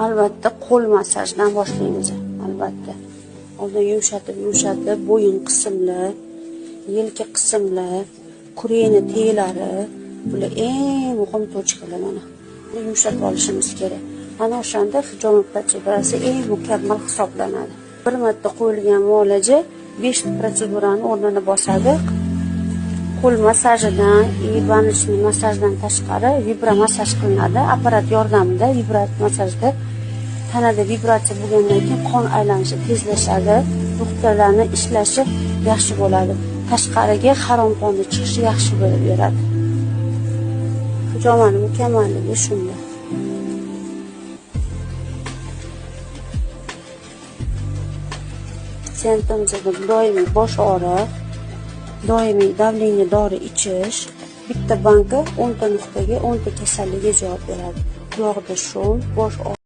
Albatta qo'l massajidan boshlaymiz. Albatta. Oldin yumshatib, bo'yin qismlar, yelka qismlar, kureyni teylari, bular eng muhim tochkalar mana. Buni yumshatib olishimiz kerak. Ana o'shanda hijoma protsedurasi eng mukammal hisoblanadi. Bir marta qo'yilgan muolaja 5 protsedurani o'rnini bosadi. Qo'l massajidan, banishli massajdan tashqari vibra massaj qilinadi. Apparat yordamida vibrat massajda tanada vibratsiya bo'lgandan keyin qon aylanishi tezlashadi, nuqtalarning ishlashi yaxshi bo'ladi. Tashqariga harom qonni chiqishi yaxshi bo'lib beradi. Hijomaning mukammalligi shunda. Simptomimizda doimiy bosh og'riq, doimiy davleniya dori ichish, bitta banka 10 ta nuqtaga 10 ta kasallikka javob beradi. Quloqda shum, bosh og'riq